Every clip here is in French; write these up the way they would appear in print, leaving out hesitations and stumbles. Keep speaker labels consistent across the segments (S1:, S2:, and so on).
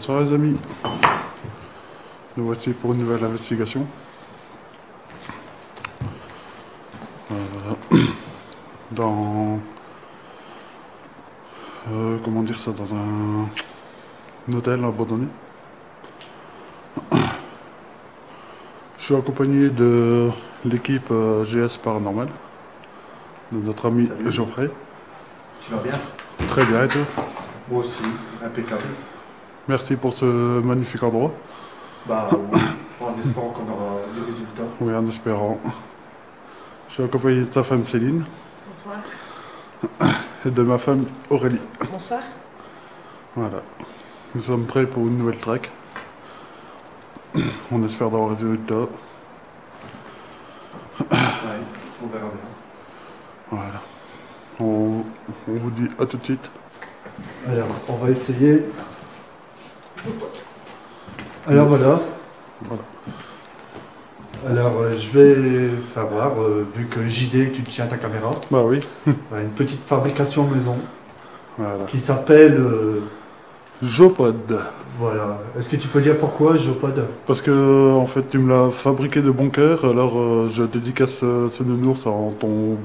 S1: Bonsoir les amis, nous voici pour une nouvelle investigation. Dans... comment dire ça, dans un hôtel abandonné. Je suis accompagné de l'équipe GS Paranormal, de notre ami
S2: Salut.
S1: Geoffrey.
S2: Tu vas bien?
S1: Très bien, et toi?
S2: Moi aussi, impeccable.
S1: Merci pour ce magnifique endroit.
S2: Bah oui, en espérant qu'on aura du résultat.
S1: Oui, en espérant. Je suis accompagné de sa femme Céline
S3: Bonsoir.
S1: et de ma femme Aurélie.
S3: Bonsoir.
S1: Voilà. Nous sommes prêts pour une nouvelle track. On espère d'avoir des résultats.
S2: Ouais, on verra bien.
S1: Voilà. On vous dit à tout de suite.
S2: Alors, on va essayer. Alors voilà.
S1: Voilà.
S2: Alors, je vais faire voir, vu que JD, tu tiens ta caméra,
S1: Bah oui.
S2: une petite fabrication maison
S1: Voilà.
S2: qui s'appelle.
S1: Jopod.
S2: Voilà. Est-ce que tu peux dire pourquoi Jopod?
S1: Parce que en fait tu me l'as fabriqué de bon cœur, alors je dédicace ce nounours en ton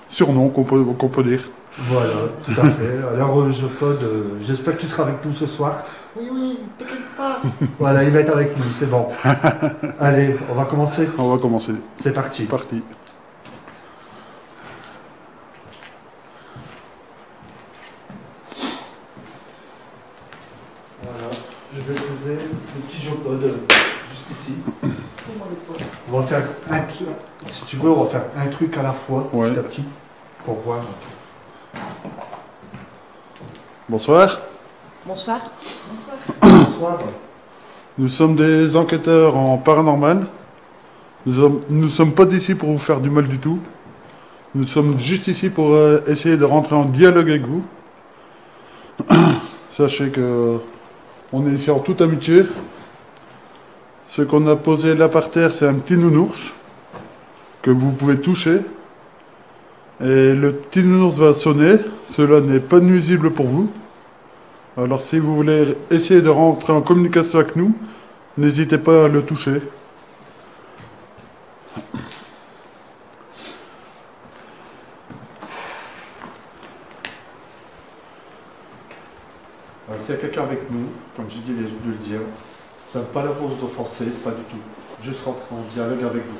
S1: surnom qu'on peut dire.
S2: Voilà, tout à fait. Alors, Jopod, j'espère que tu seras avec nous ce soir.
S3: Oui, t'inquiète pas.
S2: Voilà, il va être avec nous, c'est bon. Allez, on va commencer.
S1: On va commencer.
S2: C'est parti.
S1: C'est parti.
S2: Voilà, je vais poser le petit Jopod juste ici. On va faire un truc, si tu veux, on va faire un truc à la fois,
S1: Ouais.
S2: petit à petit, pour voir.
S1: Bonsoir.
S3: Bonsoir.
S2: Bonsoir.
S1: Nous sommes des enquêteurs en paranormal. Nous sommes pas ici pour vous faire du mal du tout. Nous sommes juste ici pour essayer de rentrer en dialogue avec vous. Sachez que on est ici en toute amitié. Ce qu'on a posé là par terre, c'est un petit nounours que vous pouvez toucher. Et le petit nounours va sonner. Cela n'est pas nuisible pour vous. Alors si vous voulez essayer de rentrer en communication avec nous, n'hésitez pas à le toucher.
S2: S'il y a quelqu'un avec nous, comme j'ai dit de le dire, ça n'est pas là pour vous offenser, pas du tout. Juste rentrer en dialogue avec vous.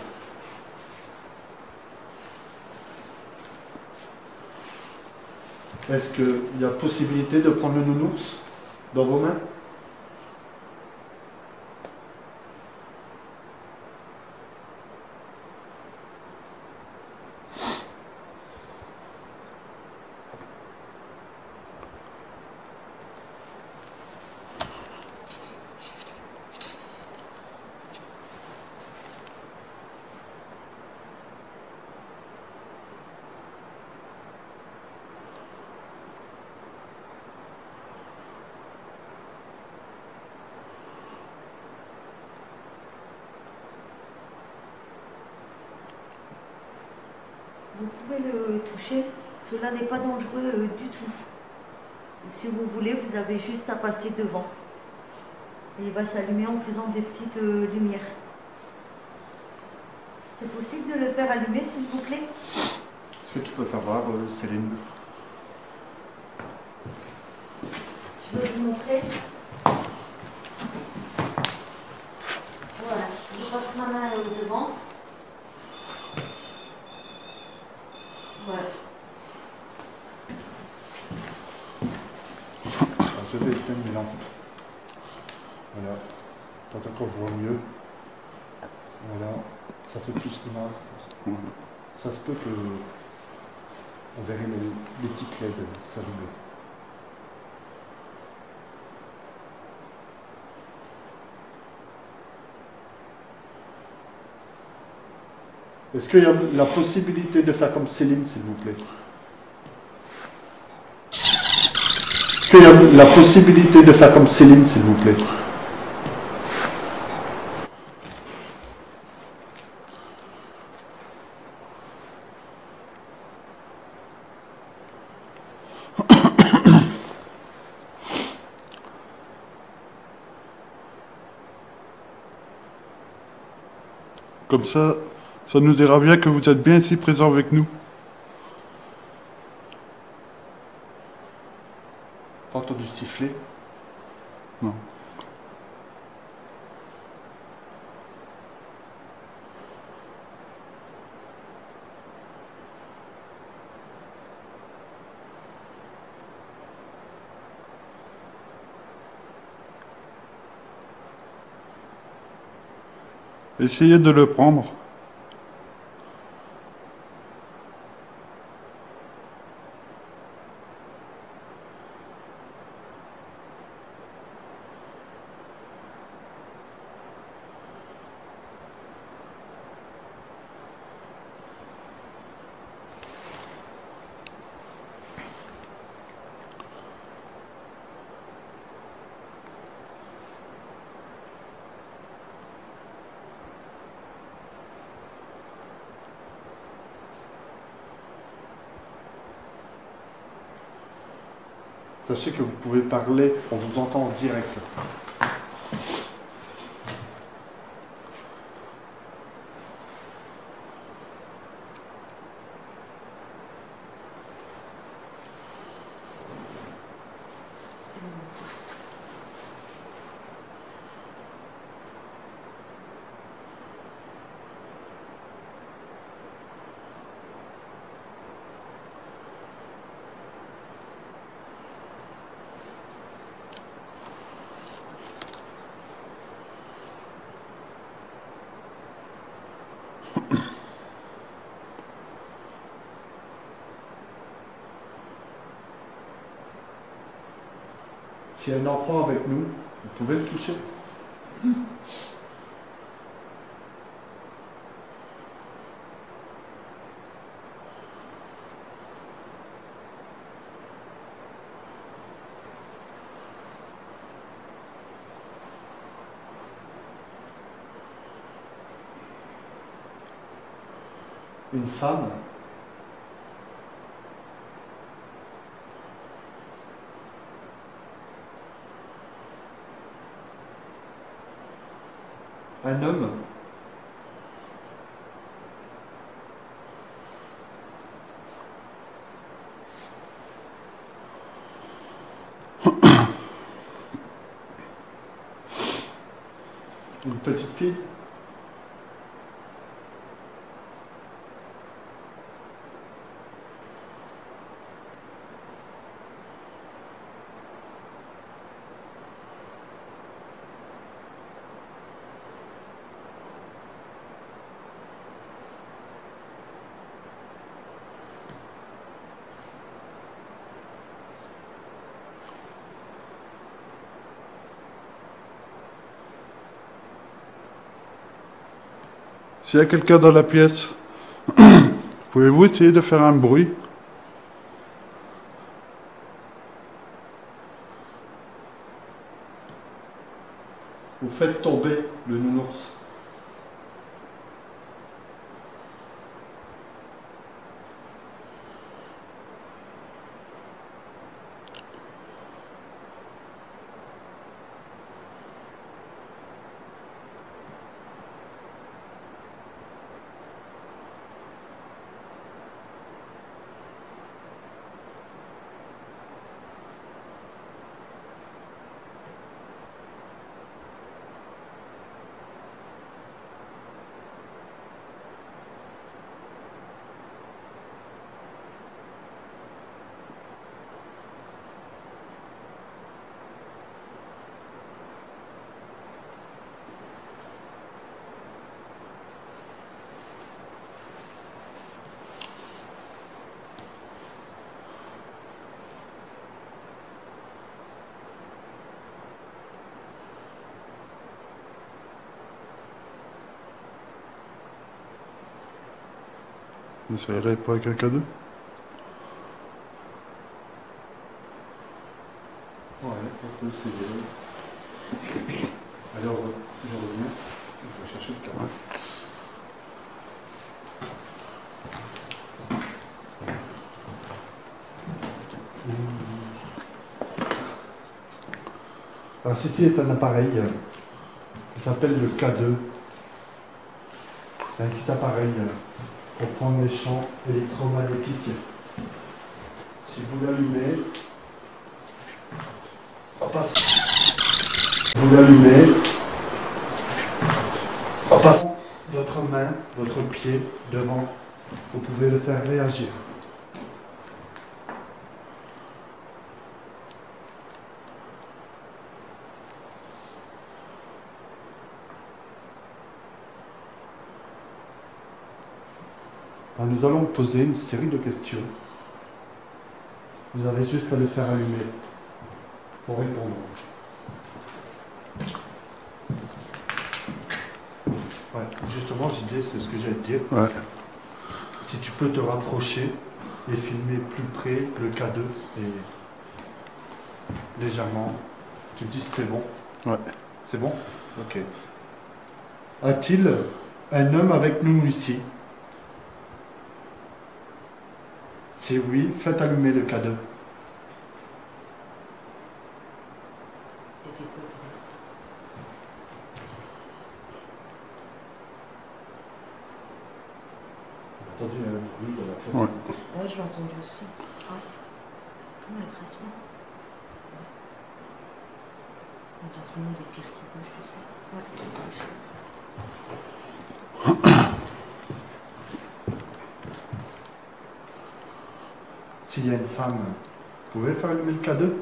S2: Est-ce qu'il y a possibilité de prendre le nounours dans vos mains?
S3: Vous pouvez le toucher. Cela n'est pas dangereux du tout. Si vous voulez, vous avez juste à passer devant. Et il va s'allumer en faisant des petites lumières. C'est possible de le faire allumer, s'il vous plaît?
S2: Est-ce que tu peux faire voir, Céline?
S3: Je vais vous montrer. Voilà, je passe ma main devant. Voilà.
S2: Je vais éteindre mes lampes. Voilà. Peut-être qu'on voit mieux. Voilà. Ça fait plus de mal. Ça se peut que on verrait les petites LED s'allumer. Est-ce qu'il y a la possibilité de faire comme Céline, s'il vous plaît? Est-ce qu'il y a la possibilité de faire comme Céline, s'il vous plaît?
S1: Comme ça nous dira bien que vous êtes bien ici présent avec nous.
S2: Pas entendu siffler?
S1: Non. Essayez de le prendre.
S2: Sachez que vous pouvez parler, on vous entend en direct. S'il y a un enfant avec nous, vous pouvez le toucher. Une femme. Un homme. Une petite fille.
S1: S'il y a quelqu'un dans la pièce, pouvez-vous essayer de faire un bruit?
S2: Vous faites tomber le nounours.
S1: Ça irait pour quelqu'un d'autre?
S2: Ouais, on peut essayer. Alors, je reviens. Je vais chercher le cadre. Alors, ceci est un appareil qui s'appelle le K2. C'est un petit appareil pour prendre les champs électromagnétiques. Si vous l'allumez, vous l'allumez, en passant votre main, votre pied devant, vous pouvez le faire réagir. Alors, nous allons poser une série de questions. Vous avez juste à le faire allumer pour répondre. Ouais, justement, JD, c'est ce que j'allais te dire.
S1: Ouais.
S2: Si tu peux te rapprocher et filmer plus près le K2 et légèrement, tu te dis c'est bon.
S1: Ouais.
S2: C'est bon? Ok. A-t-il un homme avec nous ici? Si oui, faites allumer le K2. J'ai entendu un bruit de la presse.
S1: Ouais.
S3: Ouais, je l'ai entendu aussi. Ah. Comment elle presse moi? Le classement des pires qui bougent, tu sais. Ouais, ça bouge.
S2: S'il y a une femme, vous pouvez faire allumer le K2?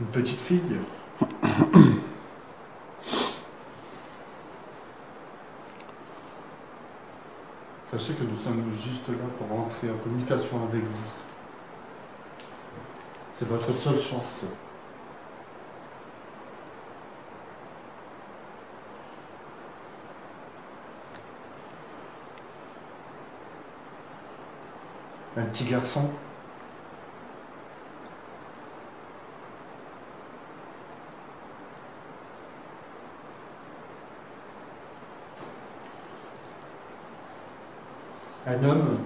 S2: Une petite fille? Sachez que nous sommes juste là pour entrer en communication avec vous. C'est votre seule chance. Un petit garçon? Un homme?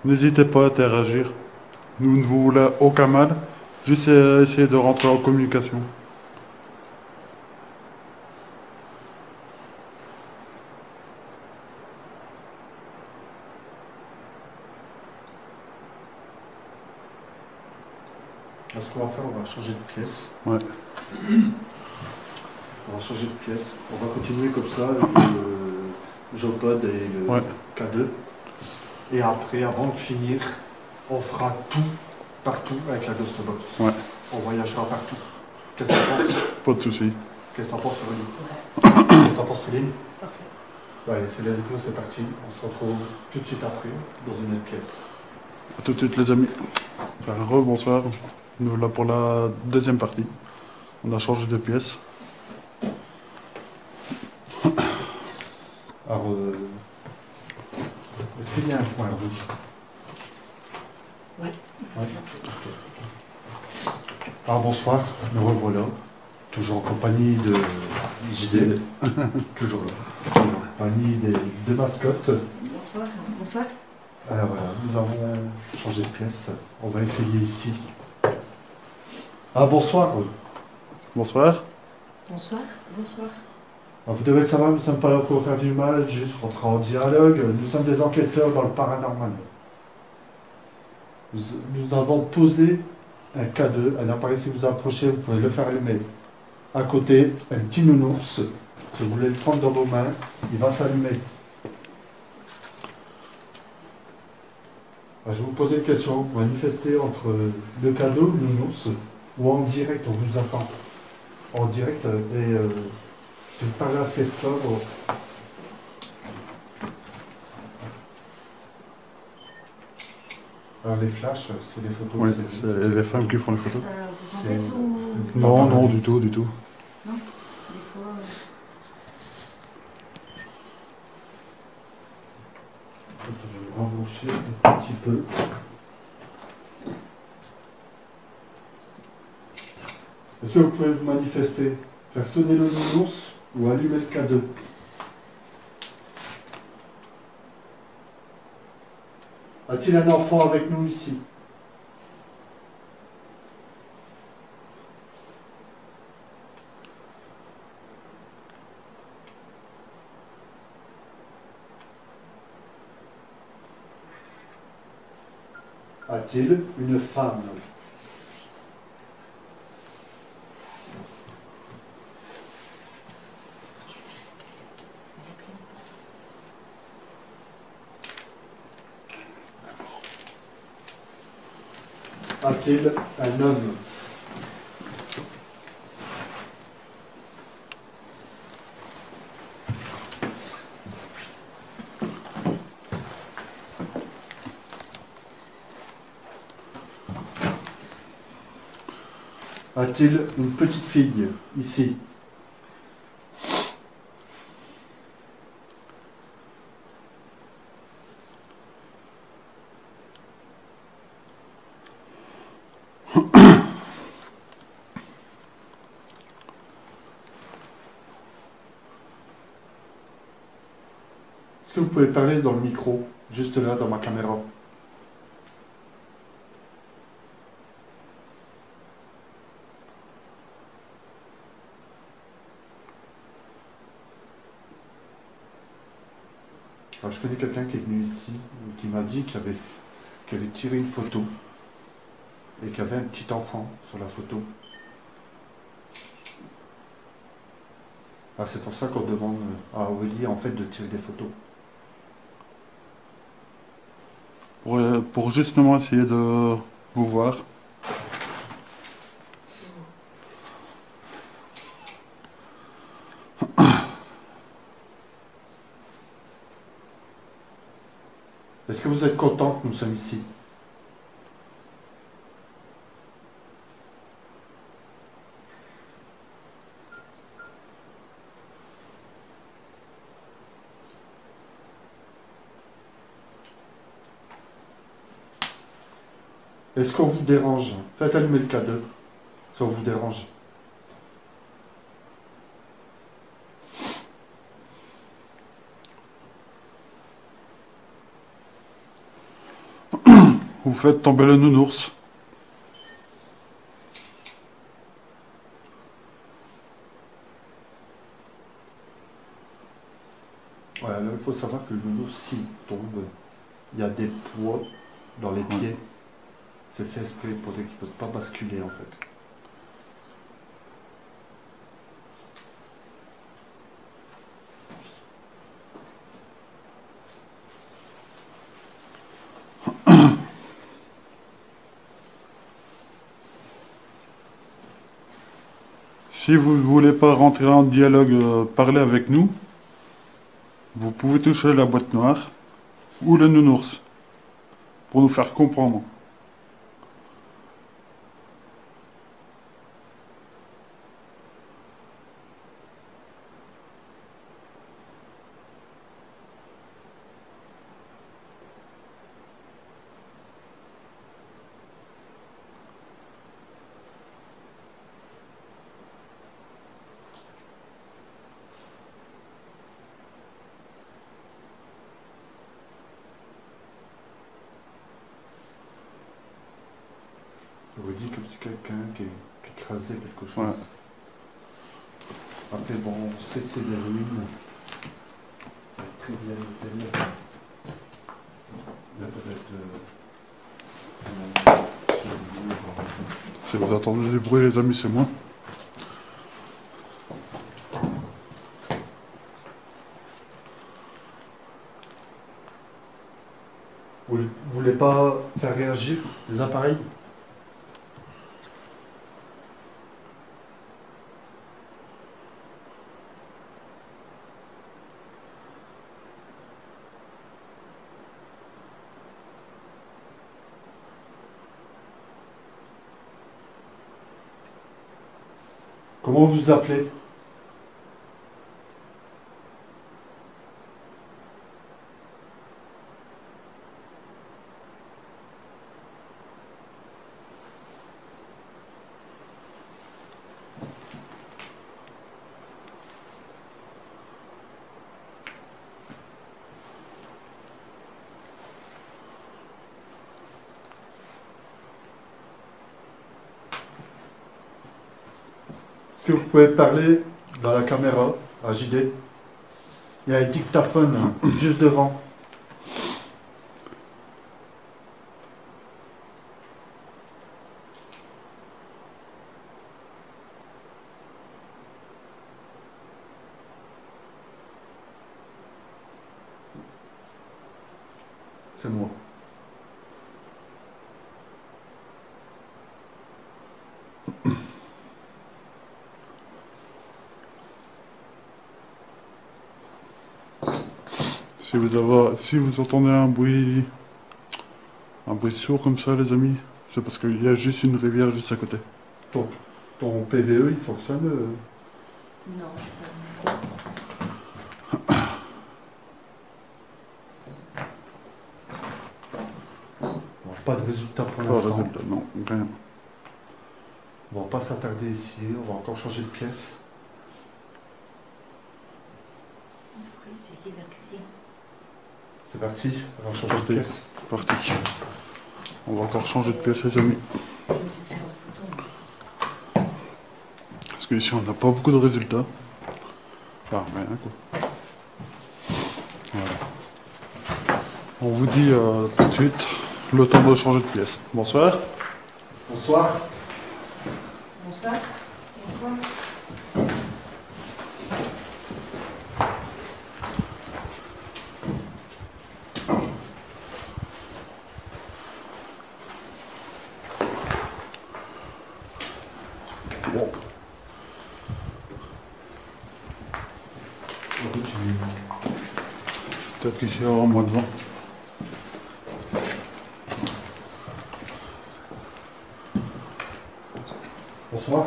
S1: N'hésitez pas à interagir. Nous ne vous voulons aucun mal. Juste essayer de rentrer en communication.
S2: Ce qu'on va faire, on va changer de pièce.
S1: Ouais.
S2: On va changer de pièce. On va continuer comme ça avec le Jopod et le
S1: Ouais.
S2: K2. Et après, avant de finir, on fera tout, partout avec la Ghost Box.
S1: Ouais.
S2: On voyagera partout. Qu'est-ce que t'en penses?
S1: Pas de soucis.
S2: Qu'est-ce que t'en penses, Aurélie? Qu'est-ce que t'en penses, Céline?
S3: Parfait.
S2: Bah, allez, c'est let's go, c'est parti. On se retrouve tout de suite après, dans une autre pièce.
S1: À tout de suite, les amis. Rebonsoir. Nous là pour la deuxième partie. On a changé de pièce.
S2: Alors, est-ce qu'il y a un point rouge?
S3: Ouais.
S2: Ouais. Ok. Alors, bonsoir, nous revoilà. Toujours en compagnie de JD. Toujours là. En compagnie des deux mascottes.
S3: Bonsoir. Bonsoir.
S2: Alors, nous avons changé de pièce. On va essayer ici. Ah, bonsoir.
S1: Bonsoir.
S3: Bonsoir. Bonsoir.
S2: Alors, vous devez le savoir, nous ne sommes pas là pour faire du mal, juste rentrer en dialogue. Nous sommes des enquêteurs dans le paranormal. Nous avons posé un K2, un appareil, si vous approchez, vous pouvez le faire allumer. À côté, un petit nounours. Si vous voulez le prendre dans vos mains, il va s'allumer. Alors, je vais vous poser une question. Vous manifestez entre le cadeau, le nounours, ou en direct, on vous attend. En direct, et si vous parlez assez fort. Alors, les flashs, c'est les photos.
S1: Oui, c'est les femmes qui font les photos.
S3: Ça vous embête ou...
S1: Non, non, du tout, du tout.
S3: Non, des fois...
S2: Je vais rebrancher. toucher un petit peu. Est-ce que vous pouvez vous manifester? Faire sonner le nounours ou allumer le K2? A-t-il un enfant avec nous ici? A-t-il une femme? A-t-il un homme? A-t-il une petite fille ici? Est-ce que vous pouvez parler dans le micro, juste là, dans ma caméra? Alors, je connais quelqu'un qui est venu ici, qui m'a dit qu'il avait tiré une photo et qu'il y avait un petit enfant sur la photo. Ah, c'est pour ça qu'on demande à Aurélie en fait de tirer des photos.
S1: Pour justement essayer de vous voir.
S2: Est-ce que vous êtes content que nous sommes ici? Est-ce qu'on vous dérange? Faites allumer le K2, ça vous dérange.
S1: Vous faites tomber le nounours.
S2: Voilà, là, il faut savoir que le nounours, s'il tombe, il y a des poids dans les pieds. C'est fait exprès pour dire qu'il ne peut pas basculer en fait.
S1: Si vous ne voulez pas rentrer en dialogue, parler avec nous, vous pouvez toucher la boîte noire ou le nounours pour nous faire comprendre.
S2: Je vous dis comme si quelqu'un qui écrasait quelque chose.
S1: Ouais.
S2: Après bon, on sait que c'est des ruines. Ça va être très bien épais. Là peut-être...
S1: Si vous entendez des bruits les amis, c'est moi.
S2: Vous voulez pas faire réagir les appareils? Comment vous appelez? Est-ce que vous pouvez parler dans la caméra à JD? Il y a un dictaphone juste devant. C'est moi.
S1: Si vous entendez un bruit sourd comme ça, les amis, c'est parce qu'il y a juste une rivière juste à côté.
S2: Ton PVE, il fonctionne
S3: Non, je sais
S2: Bon, pas de résultat pour
S1: Pas de
S2: l'instant.
S1: résultat, non, rien.
S2: On va pas s'attarder ici, on va encore changer de pièce.
S3: Il faudrait essayer la cuisine.
S2: C'est parti, on va changer de pièce.
S1: Parti. On va encore changer de pièce, les amis.
S3: Je vais essayer de faire une photo.
S1: Parce qu'ici, on n'a pas beaucoup de résultats. Ah, rien, quoi. Voilà. On vous dit tout de suite le temps de changer de pièce. Bonsoir.
S2: Bonsoir.
S3: Bonsoir. Bonsoir.
S1: Bon. Peut-être qu'ici, il y aura moins de vent.
S2: Bonsoir.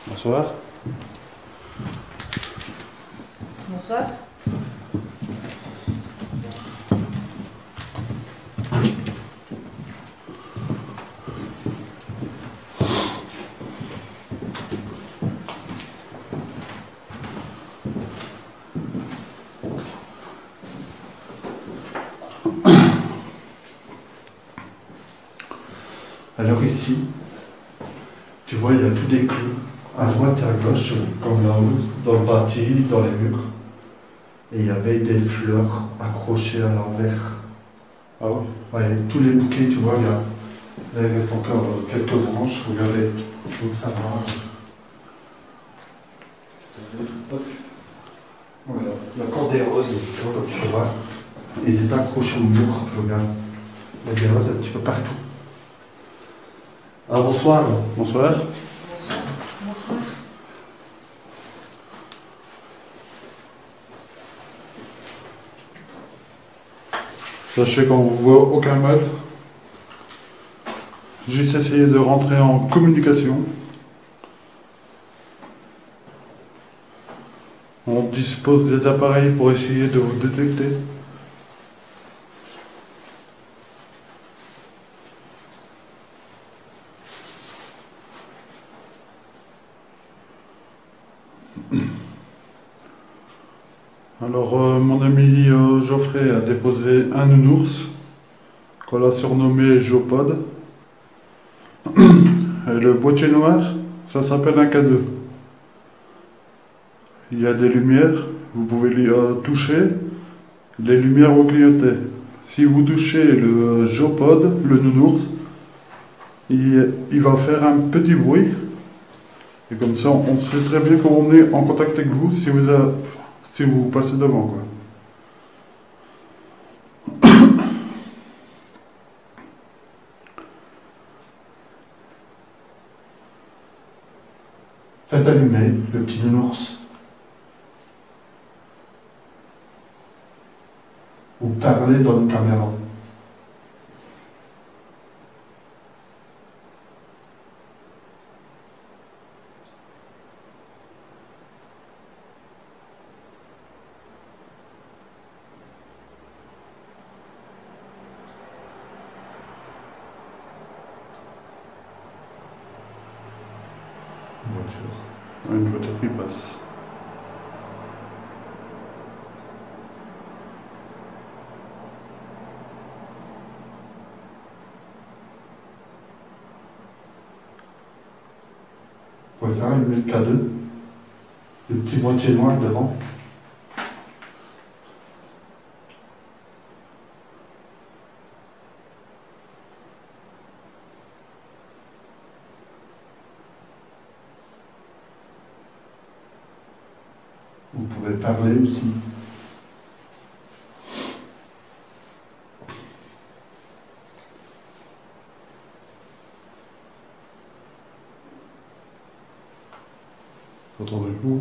S1: Bonsoir.
S3: Bonsoir.
S2: Alors ici, tu vois, il y a tous des clous, à droite et à gauche, comme là-haut, dans le bâti, dans les murs. Et il y avait des fleurs accrochées à l'envers.
S1: Ah oui.
S2: Ouais, tous les bouquets, tu vois, là, il reste encore quelques branches, regardez, je vais vous faire voir. Voilà, il y a encore des roses, tu vois, comme tu peux voir. Ils étaient accrochés au mur, regarde. Il y a des roses un petit peu partout. Ah, bonsoir.
S1: Bonsoir.
S3: Bonsoir.
S1: Sachez qu'on ne voit aucun mal. Juste essayer de rentrer en communication. On dispose des appareils pour essayer de vous détecter. Alors, mon ami Geoffrey a déposé un nounours qu'on a surnommé Jopod. Et le boîtier noir, ça s'appelle un cadeau. Il y a des lumières, vous pouvez les toucher, les lumières vont clignoter. Si vous touchez le Jopod, le nounours, il va faire un petit bruit. Et comme ça, on sait très bien qu'on est en contact avec vous si vous passez devant, quoi.
S2: Faites allumer le petit nounours. Ou parlez dans une caméra.
S1: Une voiture qui passe.
S2: Vous pouvez faire allumer le K2. Le petit boîtier noir devant. Vous pouvez parler aussi.
S1: Vous entendez le ouh.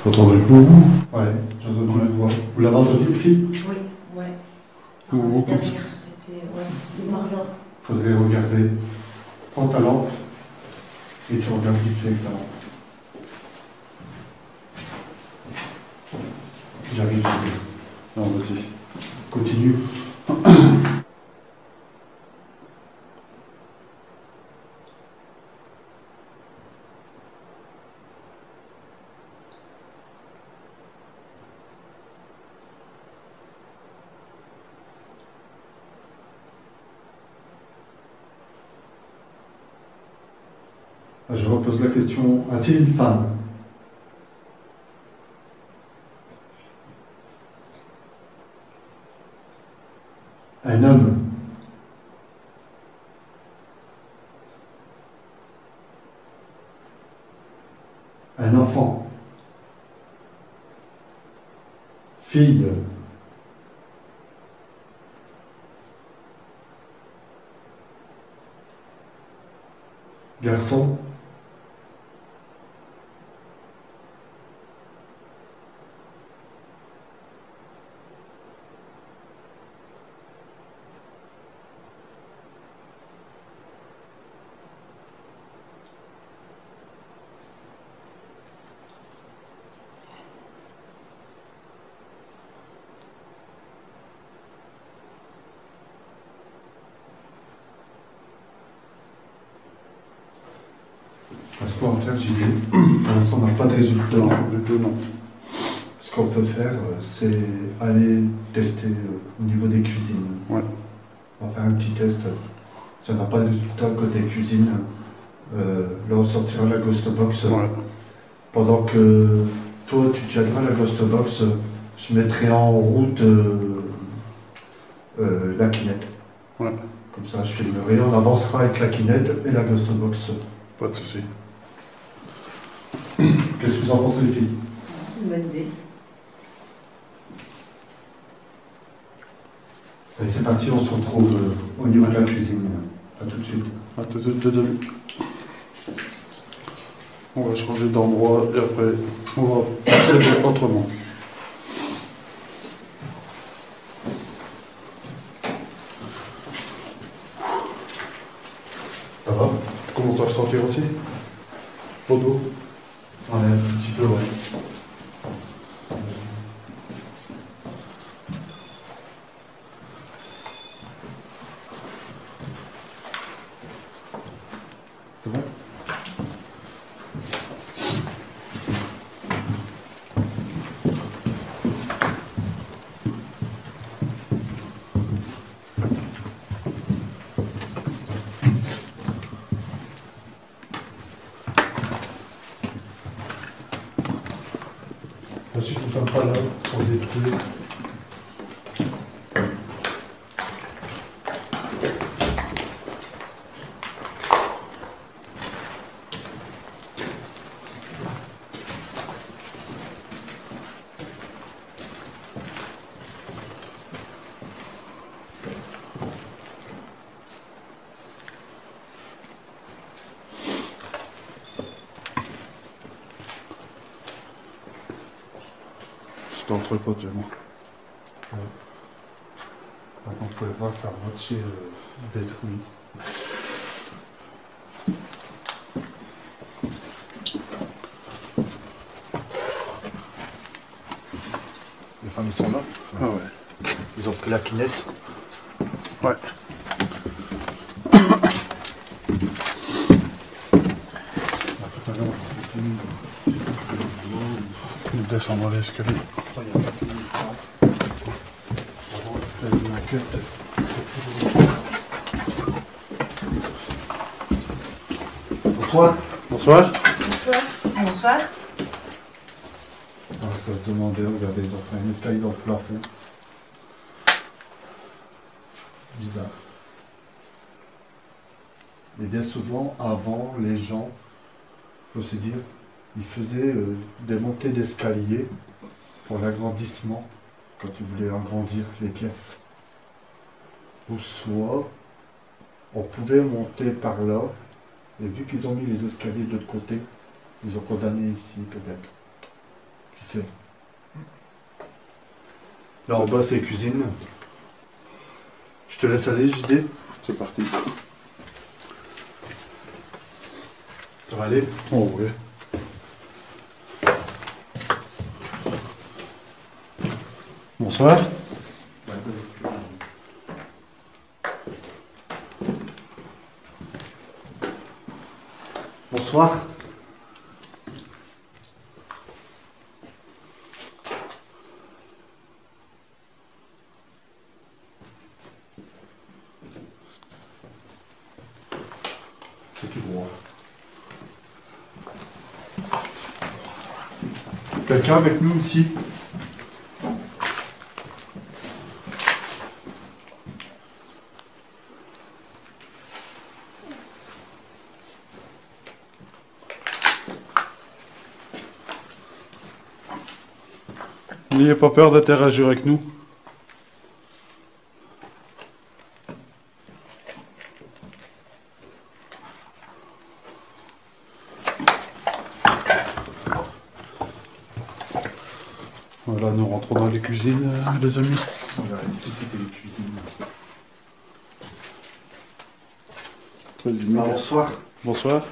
S1: Vous entendez le ouh.
S2: Ouais, j'ai entendu la voix. Vous l'avez entendu, le fil?
S3: Oui, ouais.
S1: Ou
S3: Derrière, c'était par là.
S2: Faudrait regarder. Prends ta lampe et tu regardes vite fait avec ta lampe. J'arrive.
S1: Non, vas-y.
S2: Continue. Je repose la question, a-t-il une femme? Un homme? Un enfant? Fille? Garçon? Ce qu'on va faire, j'y vais. Pour l'instant, on n'a pas de résultat.
S1: Non, du tout, non.
S2: Ce qu'on peut faire, c'est aller tester au niveau des cuisines.
S1: Ouais.
S2: On va faire un petit test. Si on n'a pas de résultat côté cuisine, là on sortira la Ghost Box.
S1: Ouais.
S2: Pendant que toi tu tiendras la Ghost Box, je mettrai en route la Kinect.
S1: Ouais.
S2: Comme ça, je filmerai, on avancera avec la Kinect et la Ghost Box.
S1: Pas de souci.
S2: Qu'est-ce que vous en pensez, les filles?
S3: C'est une bonne idée.
S2: Allez, c'est parti, on se retrouve au niveau de la cuisine. A tout de suite.
S1: À tout de suite, les amis. On va changer d'endroit et après, on va procéder autrement.
S2: Ça va?
S1: Commence à ressentir aussi? Au dos?
S2: Ouais, un petit peu, ouais.
S1: C'est bon?
S2: Je ne suis pas là pour détruire.
S1: Je t'entrepote, c'est bon.
S2: Ouais. Par contre, vous pouvez voir, ça a moitié détruit. Les femmes, ils sont là.
S1: Ah ouais.
S2: Ils ont pris la Kinect.
S1: Ouais. Descendre l'escalier.
S2: Il y a pas si longtemps. Avant, il fait Bonsoir.
S1: Bonsoir.
S4: Bonsoir. Bonsoir.
S2: On va se demander, regardez, ils ont fait un escalier dans le plafond. Bizarre. Et bien souvent, avant, les gens, faut se dire, ils faisaient des montées d'escalier pour l'agrandissement, quand ils voulaient agrandir les pièces. Ou soit, on pouvait monter par là, et vu qu'ils ont mis les escaliers de l'autre côté, ils ont condamné ici, peut-être. Qui sait? Là, en bas, c'est la cuisine. Je te laisse aller, JD.
S1: C'est parti.
S2: Ça va aller?
S1: Oh oui. Bonsoir.
S2: Bonsoir. C'est tout droit. Quelqu'un avec nous ici?
S1: N'ayez pas peur d'interagir avec nous. Voilà, nous rentrons dans les cuisines, les amis.
S2: Voilà, ici c'était les cuisines.
S1: Très humide.
S2: Bonsoir.
S1: Bonsoir.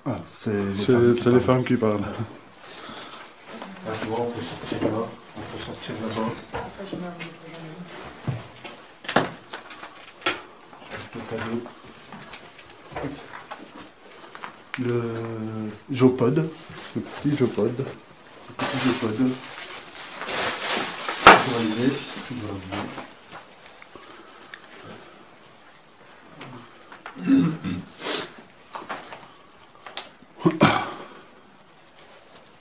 S2: Ah, c'est
S1: C'est les femmes qui parlent.
S2: Ah, tu vois, on peut sortir là, on peut sortir là-bas. Le cadeau. Le Jopod.
S1: Le petit jopod.
S2: Le petit Jopod. Toujours arrivé, toujours arrivé.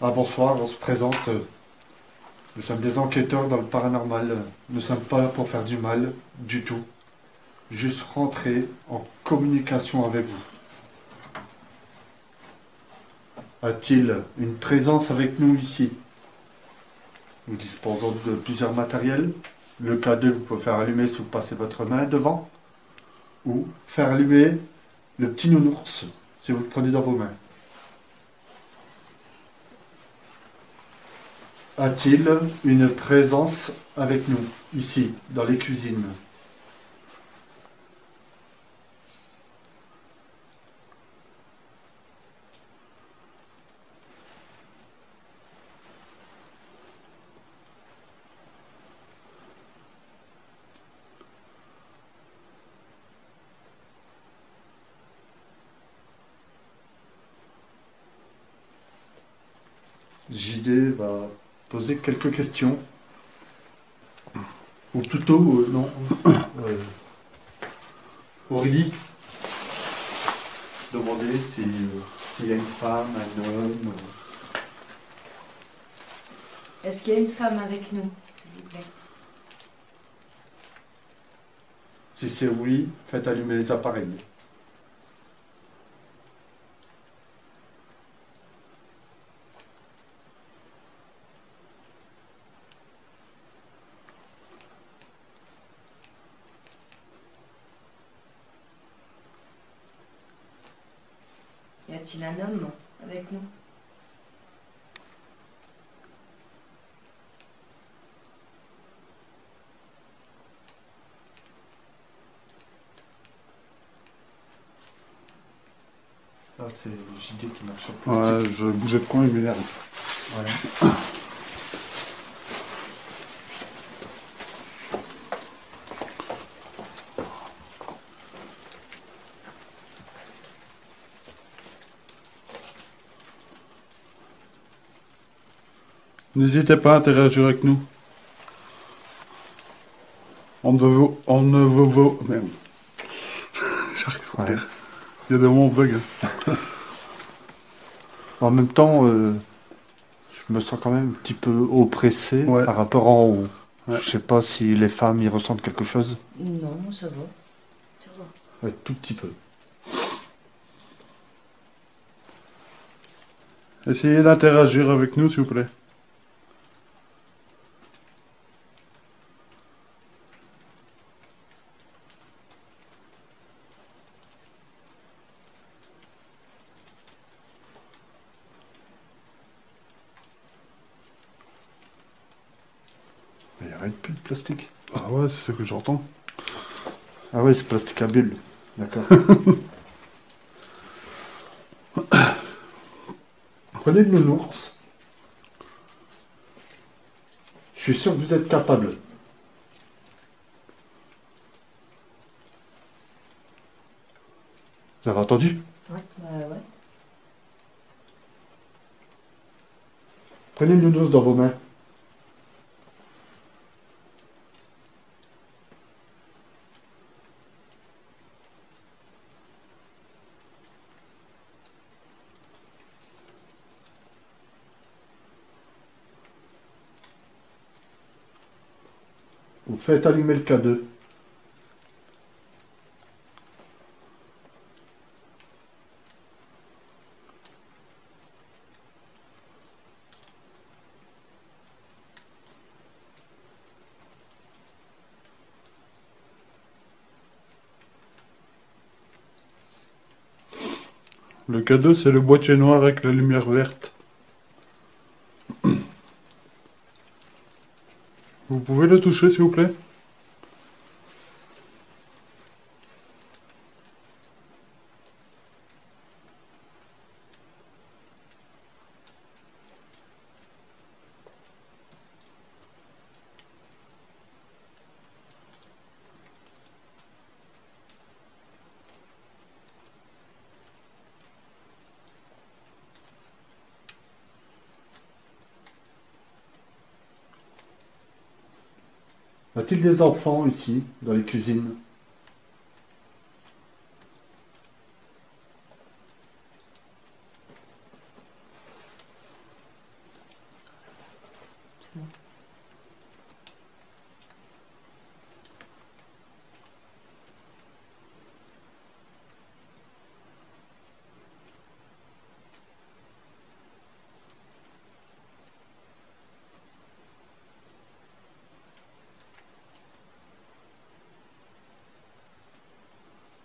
S2: Ah, bonsoir, on se présente. Nous sommes des enquêteurs dans le paranormal. Nous ne sommes pas là pour faire du mal, du tout. Juste rentrer en communication avec vous. A-t-il une présence avec nous ici? Nous disposons de plusieurs matériels. Le K2, vous pouvez faire allumer si vous passez votre main devant. Ou faire allumer le petit nounours si vous le prenez dans vos mains. A-t-il une présence avec nous, ici, dans les cuisines? JD va poser quelques questions. Ou plutôt, non. Aurélie, demander s'il y a une femme, un homme.
S4: Est-ce qu'il y a une femme avec nous, s'il vous plaît?
S2: Si c'est oui, faites allumer les appareils.
S4: Y a-t-il un homme avec nous?
S2: Là, c'est JD qui marche en plastique.
S1: Ouais, je bougeais de coin, il m'énerve.
S2: Voilà.
S1: N'hésitez pas à interagir avec nous. On ne veut... Merde. J'arrive pas à
S2: Ouais.
S1: dire. Il y a des moments bug.
S2: En même temps, je me sens quand même un petit peu oppressé
S1: Ouais.
S2: par rapport en haut.
S1: Ouais.
S2: Je sais pas si les femmes y ressentent quelque chose.
S4: Non, ça va. Ça va.
S2: Un tout petit peu.
S1: Essayez d'interagir avec nous, s'il vous plaît.
S2: Il n'y a rien de plus de plastique.
S1: Ah ouais, c'est ce que j'entends.
S2: Ah ouais, c'est plastique à bulles. D'accord. Prenez le nounours. Je suis sûr que vous êtes capable. Vous avez entendu?
S4: Ouais. Ouais.
S2: Prenez le nounours dans vos mains. Vous faites allumer le K2.
S1: Le cadeau, c'est le boîtier noir avec la lumière verte. Vous pouvez le toucher, s'il vous plaît?
S2: Y a-t-il des enfants ici, dans les cuisines?
S4: C'est bon.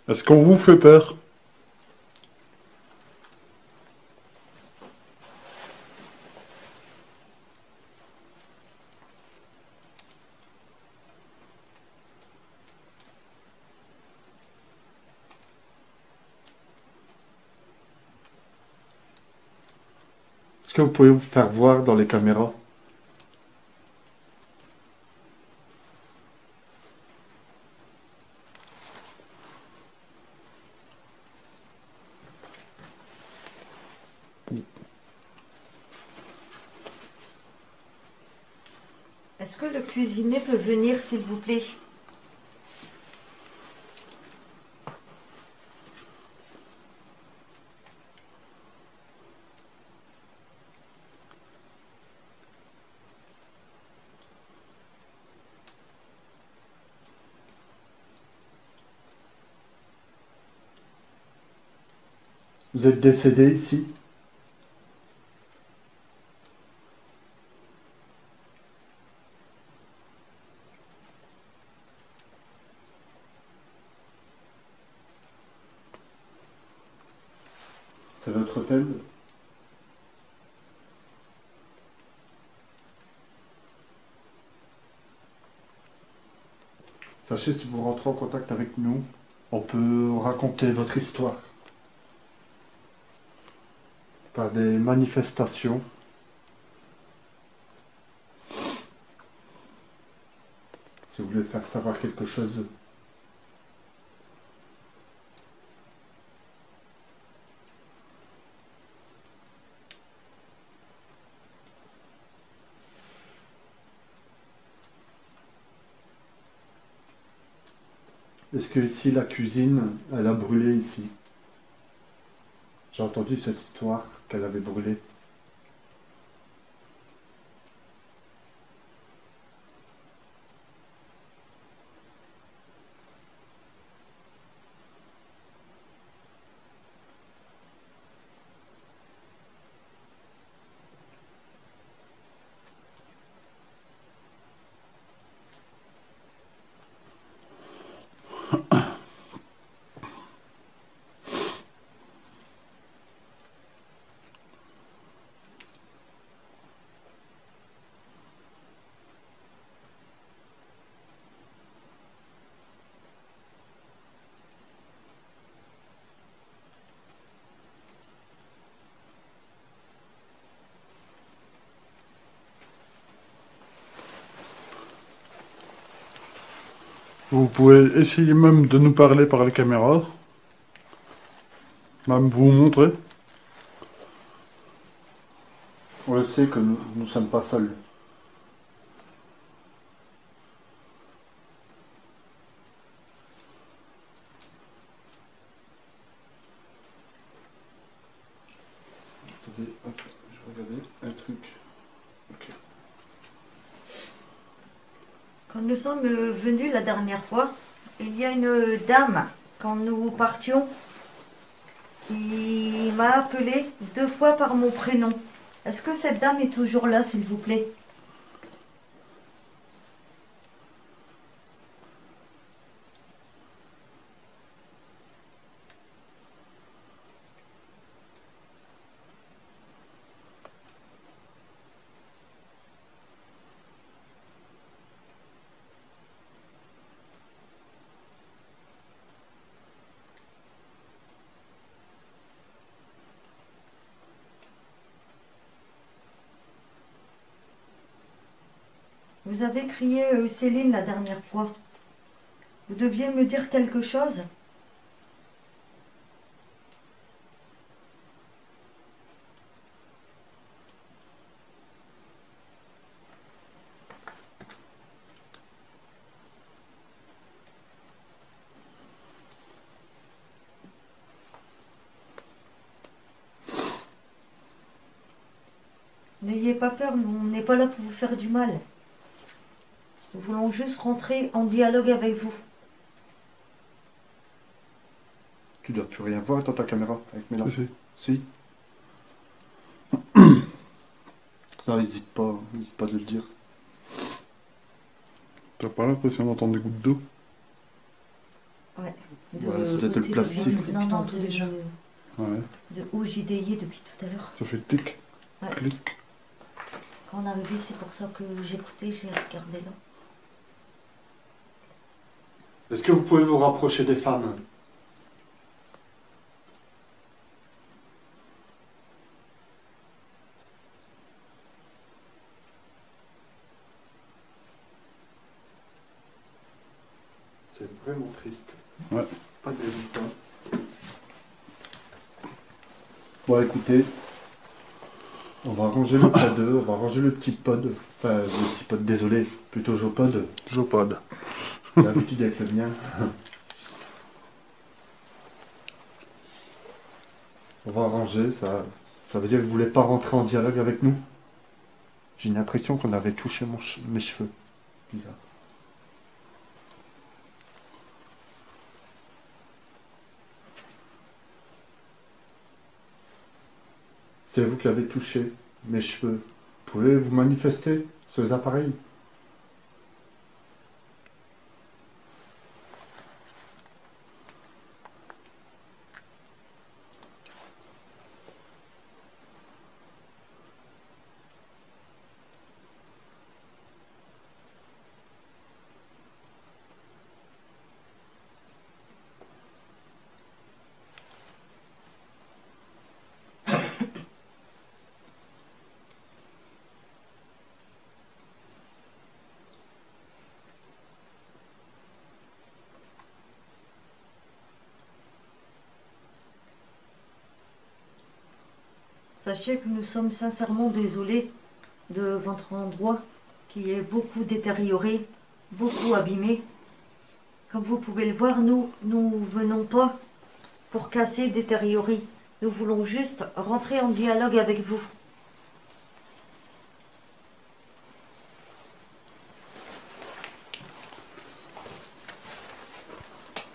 S1: Est-ce qu'on vous fait peur?
S2: Est-ce que vous pouvez vous faire voir dans les caméras?
S3: Est-ce que le cuisinier peut venir, s'il vous plaît?
S2: Vous êtes décédé ici? C'est votre hôtel? Sachez, si vous rentrez en contact avec nous, on peut raconter votre histoire par des manifestations. Si vous voulez faire savoir quelque chose. Est-ce que ici, la cuisine, elle a brûlé ici? J'ai entendu cette histoire qu'elle avait brûlé.
S1: Vous pouvez essayer même de nous parler par la caméra. Même vous montrer.
S2: On le sait que nous ne sommes pas seuls. Attendez, hop, je regardais un truc. Ok.
S3: Quand nous sommes venus la dernière fois, il y a une dame, quand nous partions, qui m'a appelé 2 fois par mon prénom. Est-ce que cette dame est toujours là, s'il vous plaît? Vous avez crié Céline la dernière fois. Vous deviez me dire quelque chose? N'ayez pas peur, nous, on n'est pas là pour vous faire du mal. Nous voulons juste rentrer en dialogue avec vous.
S2: Tu dois plus rien voir dans ta caméra avec mes lampes.
S1: Si.
S2: Si. Ça, n'hésite pas de le dire.
S1: T'as pas l'impression d'entendre des gouttes d'eau?
S3: Ouais.
S2: Ouais, c'est peut-être le plastique.
S3: Non, non,
S4: déjà.
S1: Ouais.
S3: De où j'ai déillé depuis tout à l'heure.
S1: Ça fait tic,
S3: Ouais.
S1: clic.
S3: Quand on est arrivé, c'est pour ça que j'écoutais, j'ai regardé là.
S2: Est-ce que vous pouvez vous rapprocher des femmes? C'est vraiment triste.
S1: Ouais.
S2: Pas de résultat. Bon, écoutez, on va ranger le pod, on va ranger le petit pod. Enfin, le petit pod, désolé, plutôt Jopod.
S1: Jopod.
S2: J'ai l'habitude avec le mien. On va ranger, ça veut dire que vous voulez pas rentrer en dialogue avec nous? J'ai une impression qu'on avait touché mes cheveux. Bizarre. C'est vous qui avez touché mes cheveux. Pouvez vous manifester sur les appareils?
S3: Sachez que nous sommes sincèrement désolés de votre endroit qui est beaucoup détérioré, beaucoup abîmé. Comme vous pouvez le voir, nous venons pas pour casser, détériorer. Nous voulons juste rentrer en dialogue avec vous.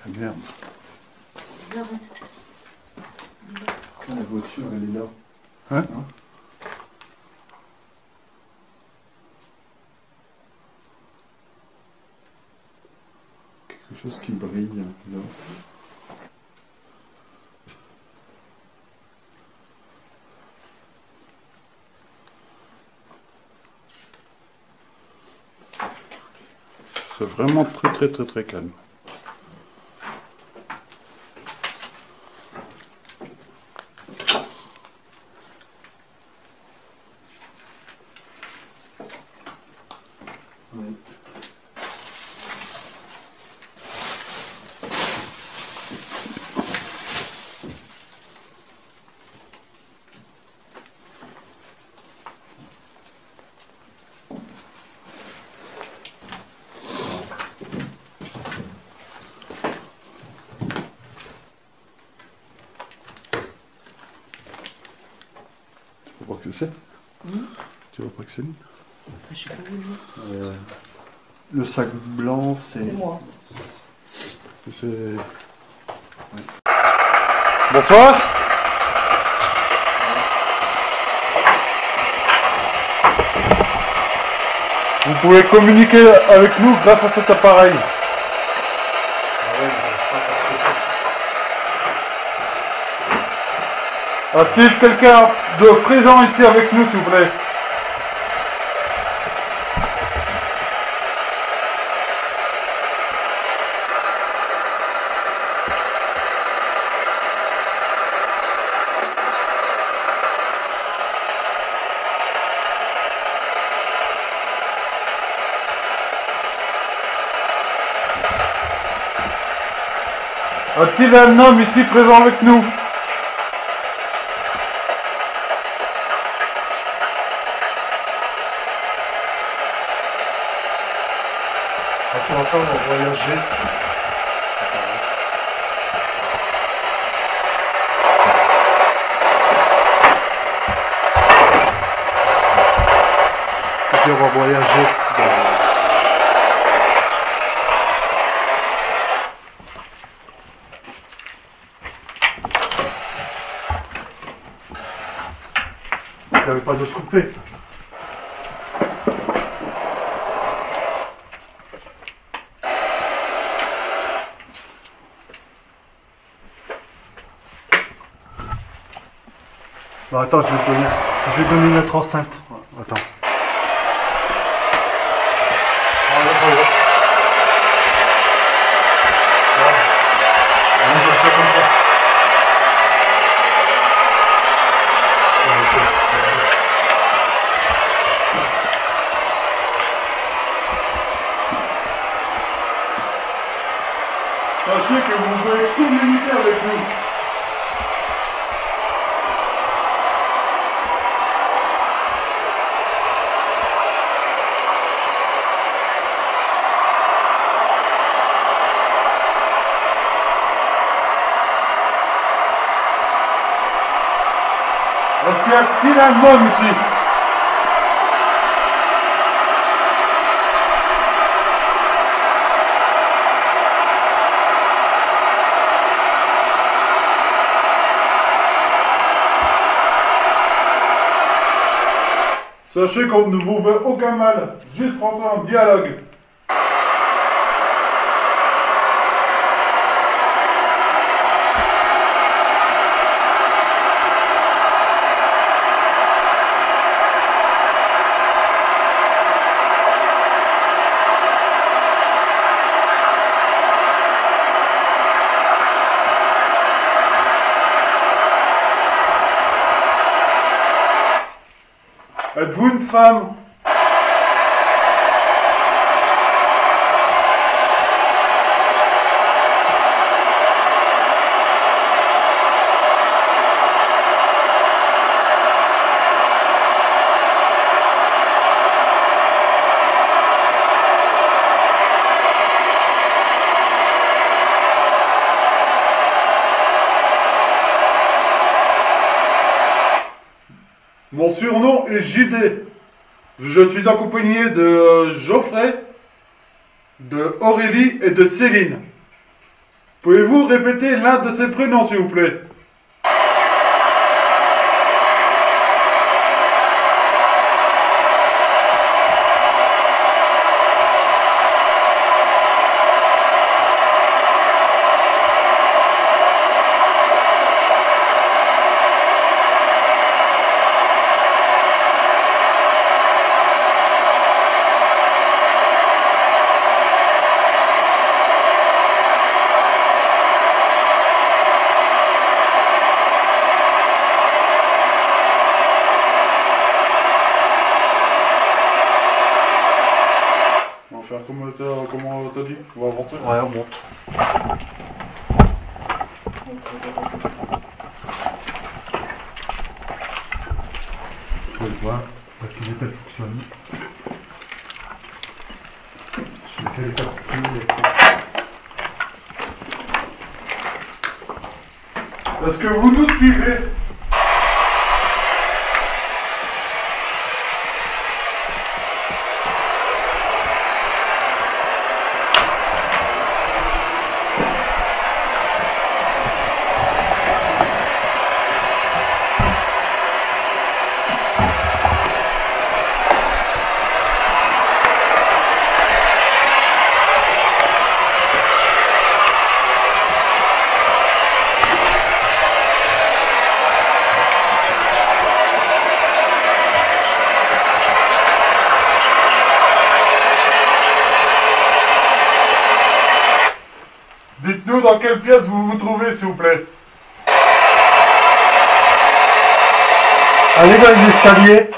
S1: Ah, merde.
S2: La voiture, elle est là.
S1: Hein?
S2: Quelque chose qui brille là.
S1: C'est vraiment très calme.
S2: Oui.
S1: Tu vois pas que c'est? Tu vois pas que c'est lui?
S4: Je sais pas où il est.
S2: Le sac blanc, c'est...
S4: C'est moi.
S1: C'est... Bonsoir. Vous pouvez communiquer avec nous grâce à cet appareil. A-t-il quelqu'un de présent ici avec nous, s'il vous plaît? A-t-il un homme ici présent avec nous?
S2: Parce qu'on va faire, on va voyager. Et puis on va voyager. Il n'y avait pas de se couper. Bah, attends, je vais donner notre enceinte. Attends.
S1: Sachez que vous pouvez communiquer avec nous. Est-ce qu'il y a un homme ici? Sachez qu'on ne vous veut aucun mal, juste rentrer en dialogue. Êtes-vous une femme? Mon surnom est JD. Je suis accompagné de Geoffrey, de Aurélie et de Céline. Pouvez-vous répéter l'un de ces prénoms, s'il vous plaît? Faire comment t'as dit? On va avancer.
S2: Ouais, on monte. Je vais voir, la cuvette elle fonctionne. Je vais faire les particules.
S1: Est-ce que vous nous suivez? Dites-nous dans quelle pièce vous vous trouvez, s'il vous plaît.
S2: Allez dans les escaliers.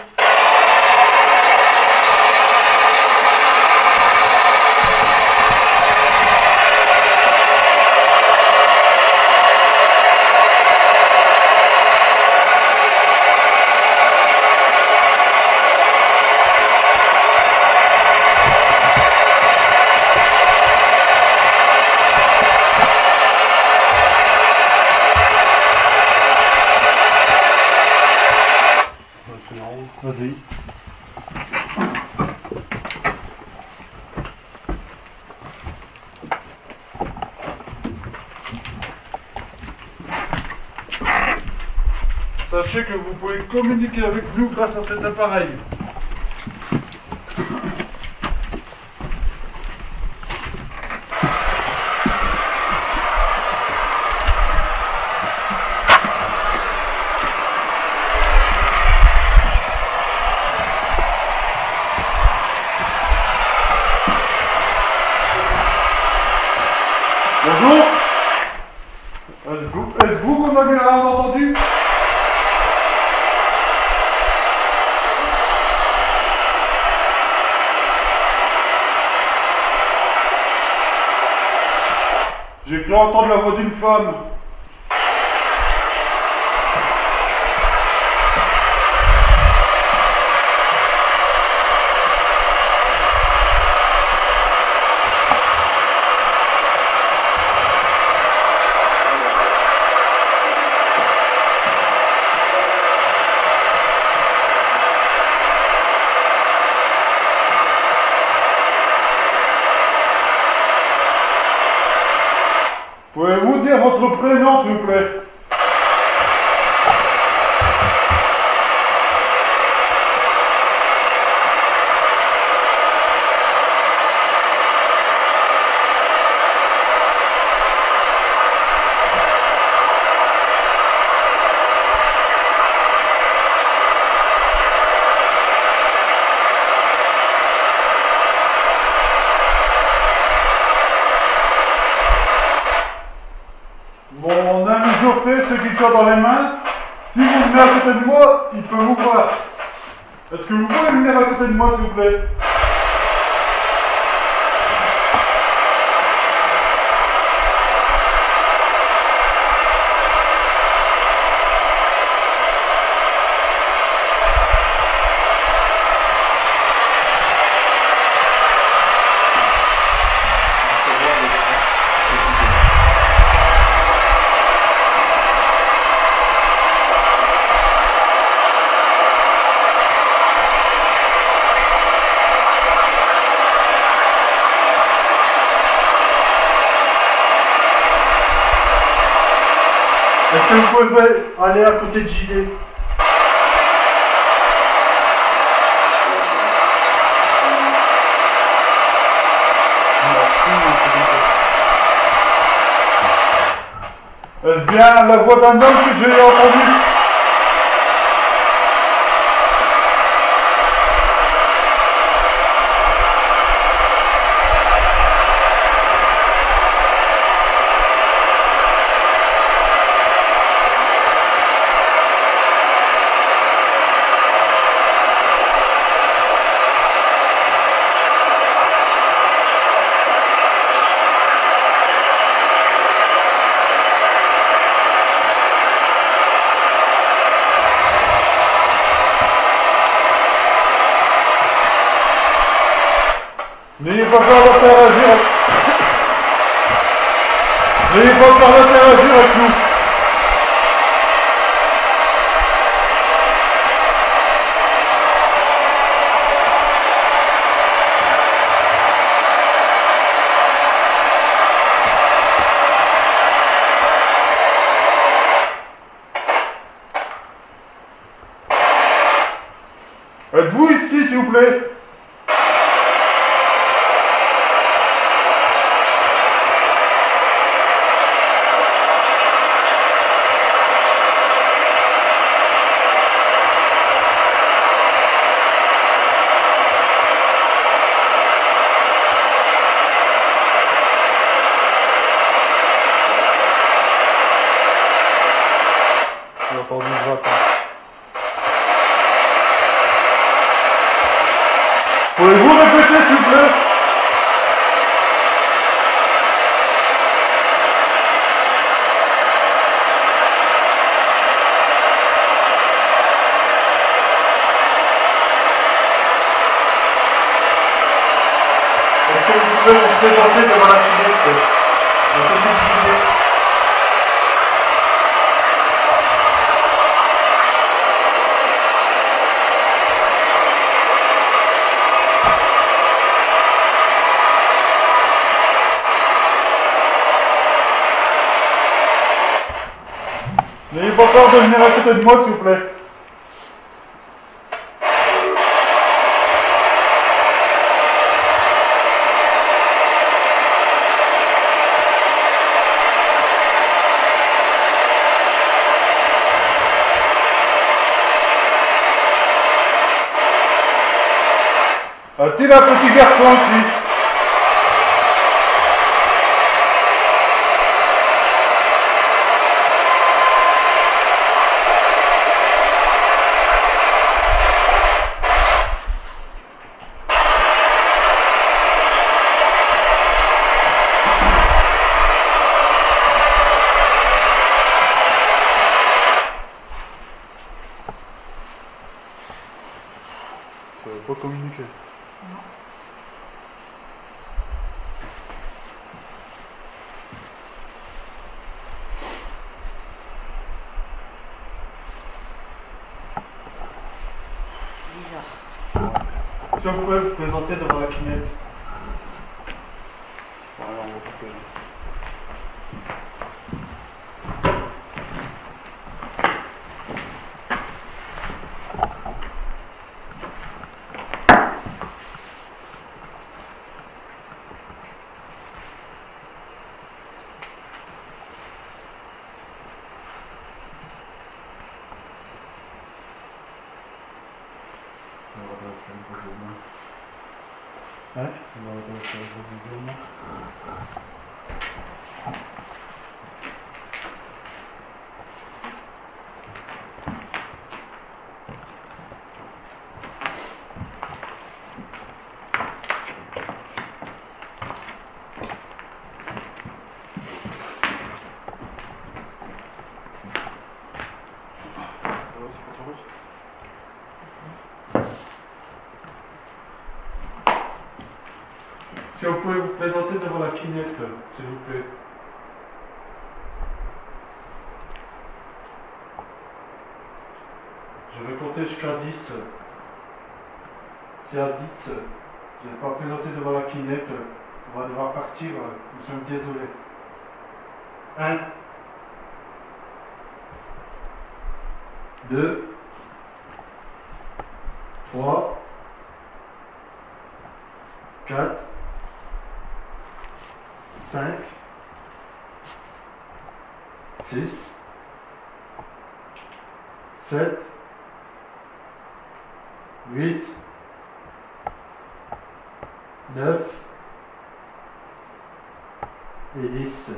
S2: Vas-y.
S1: Sachez que vous pouvez communiquer avec nous grâce à cet appareil. Bonjour. Est-ce qu'on a bien entendu? J'ai cru entendre la voix d'une femme. Pouvez-vous dire votre prénom, s'il vous plaît? Mon ami Geoffrey, ce qu'il tient dans les mains, si vous venez à côté de moi, il peut vous voir. Est-ce que vous pouvez venir à côté de moi, s'il vous plaît?
S2: que vous pouvez aller à côté de JD.
S1: Est-ce bien la voix d'un homme que j'ai entendu? N'ayez pas peur d'interagir. N'ayez pas peur d'interagir avec nous. Êtes-vous ici, s'il vous plaît? J'ai entendu une voix. Pouvez-vous répéter, s'il vous plaît? Est-ce que vous pouvez vous présenter devant la fenêtre? La petite idée. N'ayez pas peur de venir à côté de moi, s'il vous plaît. A-t-il un petit garçon ici? Ça va pas communiquer. Est-ce que vous pouvez vous présenter devant la Kinect? Voilà, on va couper là. Ouais, on va regarder sur le vidéo. Si vous pouvez vous présenter devant la Kinect, s'il vous plaît. Je vais compter jusqu'à 10. Si à 10, vous n'êtes pas présenté devant la Kinect, on va devoir partir. Nous sommes désolés. 1,
S2: 2, 3, 4, 5, 6, 7, 8, 9 et 10.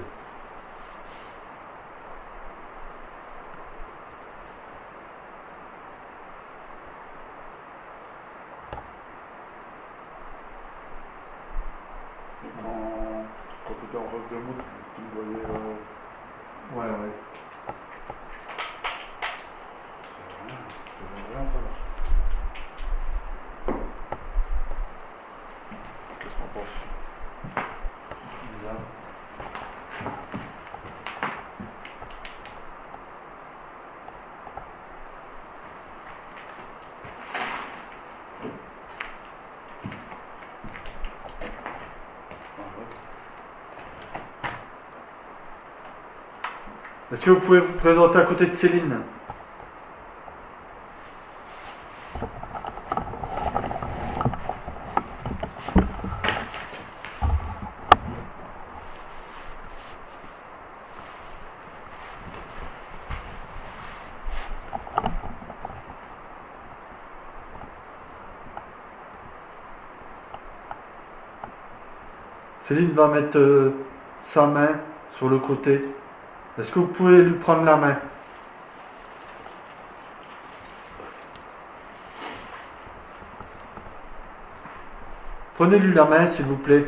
S1: Quand tu étais en face de moi, tu me voyais.
S2: Ouais, ouais.
S1: C'est rien, ça va. Qu'est-ce que t'en penses?
S2: Bizarre. Est-ce que vous pouvez vous présenter à côté de Céline? Céline va mettre sa main sur le côté. Est-ce que vous pouvez lui prendre la main? Prenez-lui la main, s'il vous plaît.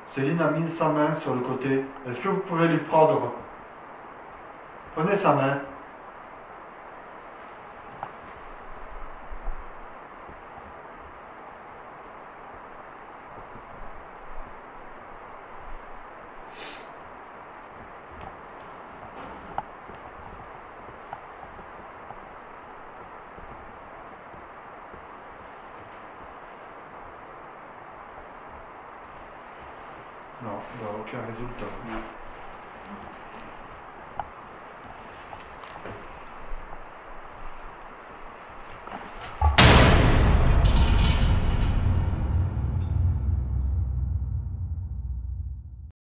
S2: Céline a mis sa main sur le côté. Est-ce que vous pouvez lui prendre? Prenez sa main. Non, il n'y a aucun résultat.